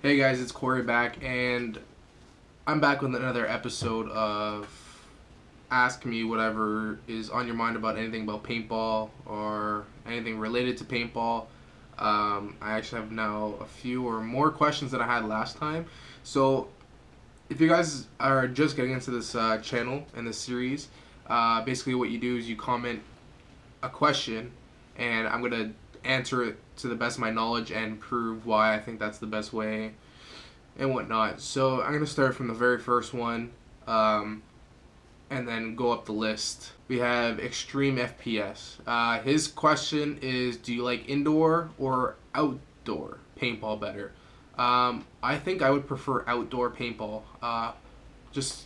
Hey guys, it's Corey back, and I'm back with another episode of Ask Me Whatever is on your mind about anything about paintball or anything related to paintball. I actually have now a few or more questions than I had last time. So, if you guys are just getting into this channel and this series, basically what you do is you comment a question, and I'm gonna answer it to the best of my knowledge and prove why I think that's the best way and whatnot. So I'm gonna start from the very first one, and then go up the list. We have Extreme FPS. His question is, do you like indoor or outdoor paintball better? I think I would prefer outdoor paintball. Just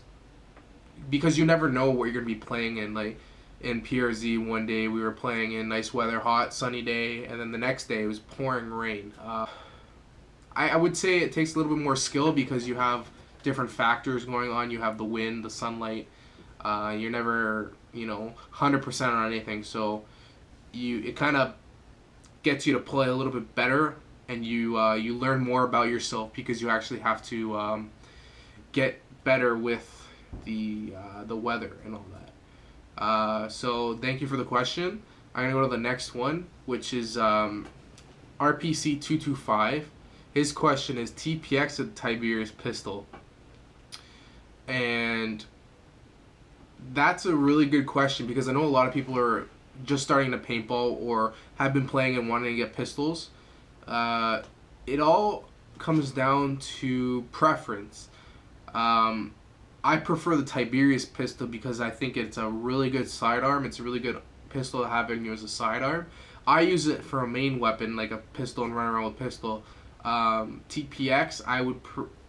because you never know what you're gonna be playing in. Like in PRZ, one day we were playing in nice weather, hot, sunny day, and then the next day it was pouring rain. I would say it takes a little bit more skill because you have different factors going on. You have the wind, the sunlight. You're never, 100% on anything. So it kind of gets you to play a little bit better, and you learn more about yourself because you actually have to get better with the weather and all that. So thank you for the question. I'm gonna go to the next one, which is RPC225. His question is TPX of Tiberius pistol, and that's a really good question because I know a lot of people are just starting to paintball or have been playing and wanting to get pistols. It all comes down to preference. I prefer the Tiberius pistol because I think it's a really good sidearm. It's a really good pistol to have in you as a sidearm. I use it for a main weapon, like a pistol, and run around with pistol. TPX, I would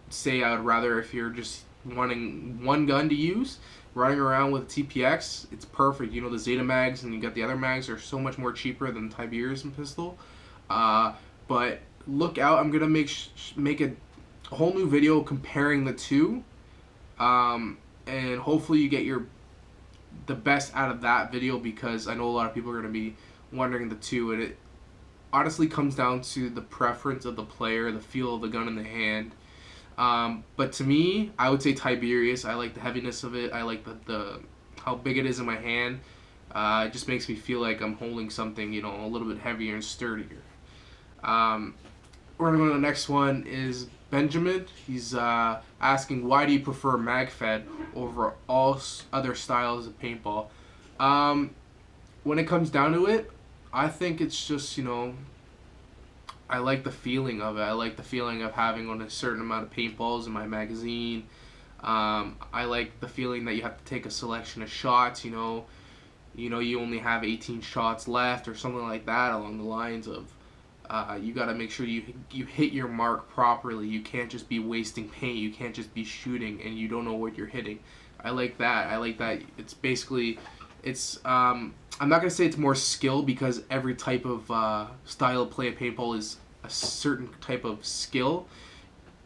say I would rather, if you're just wanting one gun to use, running around with TPX, it's perfect. The Zeta mags and you got the other mags are so much more cheaper than Tiberius and pistol. But look out, I'm gonna make a whole new video comparing the two, and hopefully you get the best out of that video because I know a lot of people are gonna be wondering the two, and it honestly comes down to the preference of the player, the feel of the gun in the hand. But to me, I would say Tiberius. I like the heaviness of it. I like the how big it is in my hand. It just makes me feel like I'm holding something, a little bit heavier and sturdier. We're gonna go to the next one. Is Benjamin? He's asking, why do you prefer mag-fed over all other styles of paintball? When it comes down to it, I think it's just, I like the feeling of it. I like the feeling of having on a certain amount of paintballs in my magazine. I like the feeling that you have to take a selection of shots, you only have 18 shots left or something like that, along the lines of you got to make sure you hit your mark properly. You can't just be wasting paint. You can't just be shooting and you don't know what you're hitting. I like that. I like that. It's basically, I'm not going to say it's more skill because every type of style of play of paintball is a certain type of skill.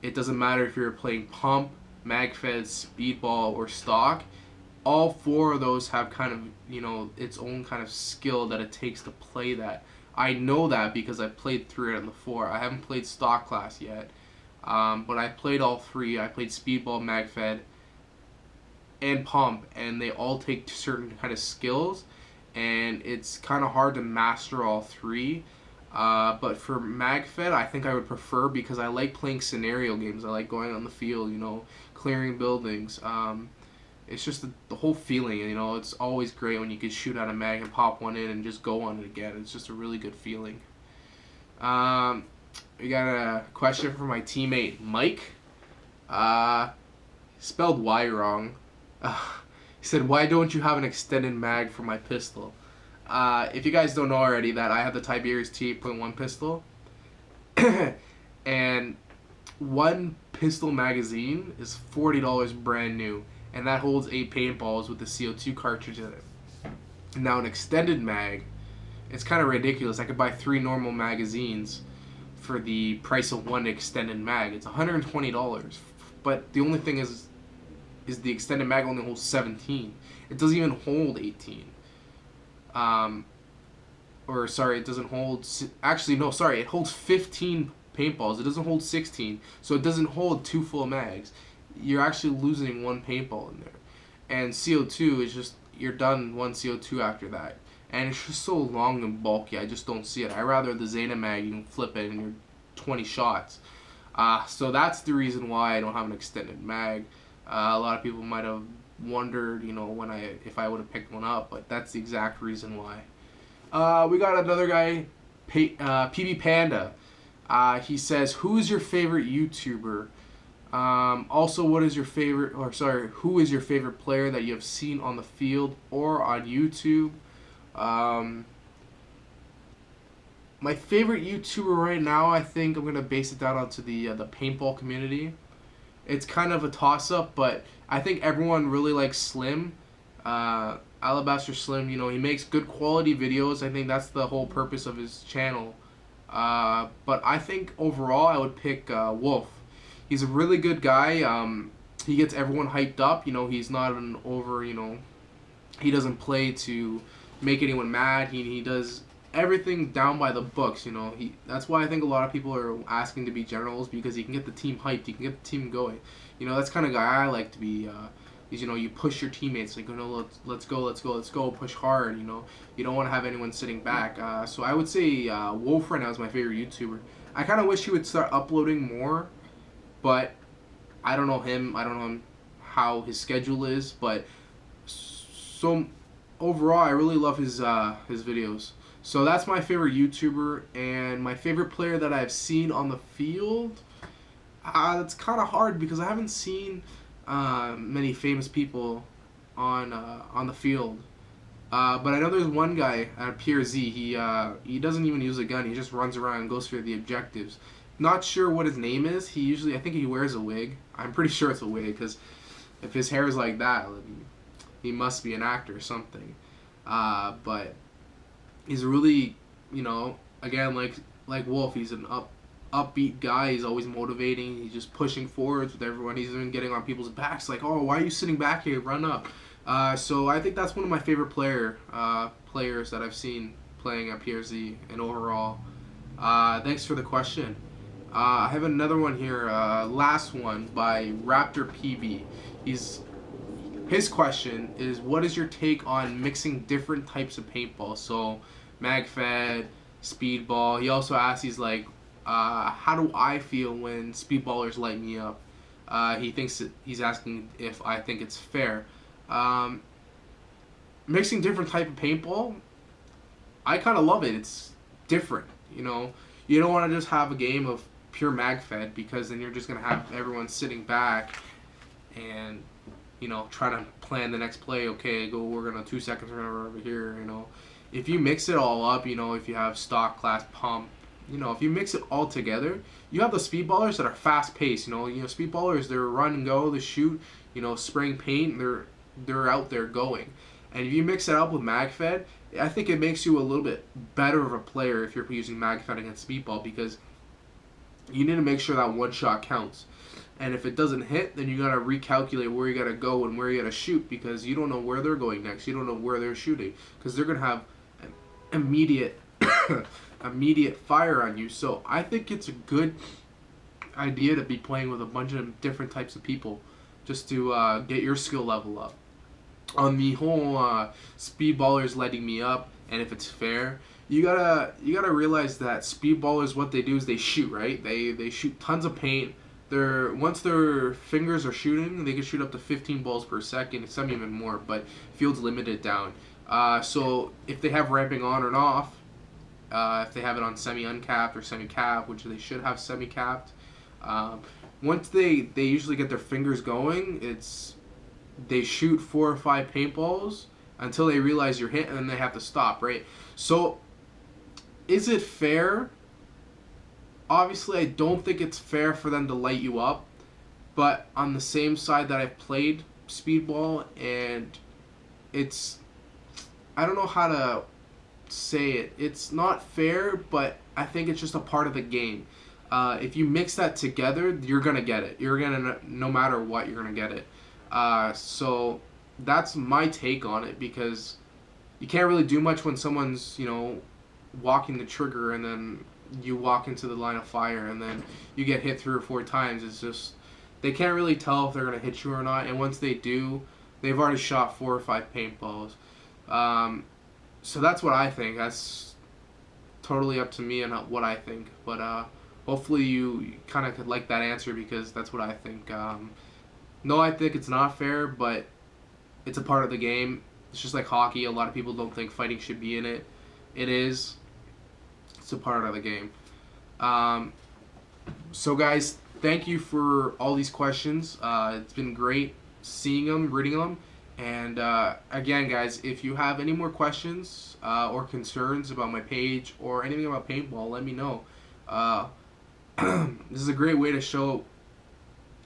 It doesn't matter if you're playing pump, mag-fed, speedball, or stock. All four of those have kind of, its own kind of skill that it takes to play that. I know that because I played 3 out of the 4. I haven't played stock class yet, but I played all 3. I played speedball, mag-fed, and pump, and they all take certain kind of skills, and it's kind of hard to master all 3. But for mag-fed, I think I would prefer because I like playing scenario games. I like going on the field, clearing buildings. It's just the whole feeling, it's always great when you can shoot out a mag and pop one in and just go on it again. It's just a really good feeling. We got a question from my teammate Mike. Spelled Y wrong. He said, why don't you have an extended mag for my pistol? If you guys don't know already, that I have the Tiberius T8.1 pistol. And one pistol magazine is $40 brand new. And that holds 8 paintballs with the CO2 cartridge in it. Now an extended mag, it's kind of ridiculous. I could buy 3 normal magazines for the price of one extended mag. It's $120. But the only thing is the extended mag only holds 17. It doesn't even hold 18. Or sorry, it doesn't hold. Actually, no, sorry, it holds 15 paintballs. It doesn't hold 16, so it doesn't hold 2 full mags. You're actually losing 1 paintball in there. And CO2 is just, you're done 1 CO2 after that. And it's just so long and bulky, I just don't see it. I rather the Zeta mag, you can flip it and you're 20 shots. So that's the reason why I don't have an extended mag. A lot of people might have wondered, you know, if I would have picked one up, but that's the exact reason why. We got another guy, PB Panda. He says, who is your favorite YouTuber? Also, who is your favorite player that you have seen on the field or on YouTube? My favorite YouTuber right now, I think I'm gonna base it down onto the paintball community. It's kind of a toss-up, but I think everyone really likes Slim. Alabaster Slim, you know, he makes good quality videos. I think that's the whole purpose of his channel. But I think overall I would pick Wolf. He's a really good guy. He gets everyone hyped up. You know, he's not an you know, he doesn't play to make anyone mad. He does everything down by the books, you know. That's why I think a lot of people are asking to be generals, because he can get the team hyped, he can get the team going. You know, that's kind of guy I like to be. Is, you know, you push your teammates, like, you know, let's go, push hard. You know, you don't want to have anyone sitting back. So I would say Wolf right now is my favorite YouTuber. I kind of wish he would start uploading more, but I don't know him. I don't know how his schedule is, but so overall, I really love his videos. So that's my favorite YouTuber, and my favorite player that I've seen on the field. It's kind of hard because I haven't seen many famous people on the field. But I know there's one guy at PRZ. He doesn't even use a gun. He just runs around and goes for the objectives. Not sure what his name is. I think he wears a wig. I'm pretty sure it's a wig, because if his hair is like that, he must be an actor or something. But he's really, you know, again, like Wolf, he's an upbeat guy. He's always motivating. He's just pushing forwards with everyone. He's even getting on people's backs, like, oh, why are you sitting back here? Run up. So I think that's one of my favorite players that I've seen playing at PRZ and overall. Thanks for the question. I have another one here, last one by Raptor PB. His question is, what is your take on mixing different types of paintball? So, mag-fed, speedball. He also asks, he's like, how do I feel when speedballers light me up? He's asking if I think it's fair. Mixing different type of paintball, I kind of love it. It's different, you know. You don't want to just have a game of pure mag-fed, because then you're just going to have everyone sitting back and, you know, trying to plan the next play. Okay, we're going to 2 seconds, we're going to run over here, you know. If you mix it all up, you know, if you have stock, class, pump, you know, if you mix it all together, you have the speedballers that are fast-paced, you know. Speedballers, they're run and go, they shoot, you know, spraying paint, they're out there going. And if you mix it up with mag-fed, I think it makes you a little bit better of a player if you're using mag-fed against speedball, because you need to make sure that one shot counts. And if it doesn't hit, then you got to recalculate where you got to go and where you got to shoot, because you don't know where they're going next. You don't know where they're shooting, because they're going to have an immediate fire on you. So I think it's a good idea to be playing with a bunch of different types of people, just to get your skill level up. On the whole speedballers lighting me up, and if it's fair, you gotta realize that speedballers, what they do is they shoot, right? They shoot tons of paint. Once their fingers are shooting, they can shoot up to 15 balls per second, some even more, but field's limited down. So if they have ramping on or off, if they have it on semi-uncapped or semi-capped, which they should have semi-capped, once they usually get their fingers going, they shoot 4 or 5 paintballs until they realize you're hit, and then they have to stop, right? So, is it fair? Obviously, I don't think it's fair for them to light you up, but on the same side that I've played speedball, and I don't know how to say it. It's not fair, but I think it's just a part of the game. If you mix that together, you're gonna get it. No matter what, you're gonna get it. So that's my take on it, because you can't really do much when someone's, you know, walking the trigger and then you walk into the line of fire and then you get hit 3 or 4 times. It's just they can't really tell if they're gonna hit you or not. And once they do, they've already shot 4 or 5 paintballs. So that's what I think. That's totally up to me and what I think. But hopefully you kind of could like that answer because that's what I think. No, I think it's not fair, but it's a part of the game. It's just like hockey. A lot of people don't think fighting should be in it. It is. It's a part of the game. So guys, thank you for all these questions. It's been great seeing them, reading them. And again, guys, if you have any more questions or concerns about my page or anything about paintball, let me know. This is a great way to show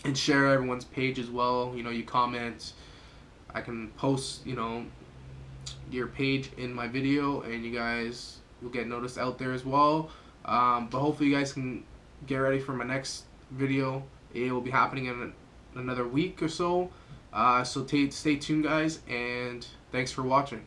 and share everyone's page as well. You know, you comment, I can post, you know, your page in my video, and you guys will get noticed out there as well. But hopefully you guys can get ready for my next video. It will be happening in another week or so. So stay tuned, guys, and thanks for watching.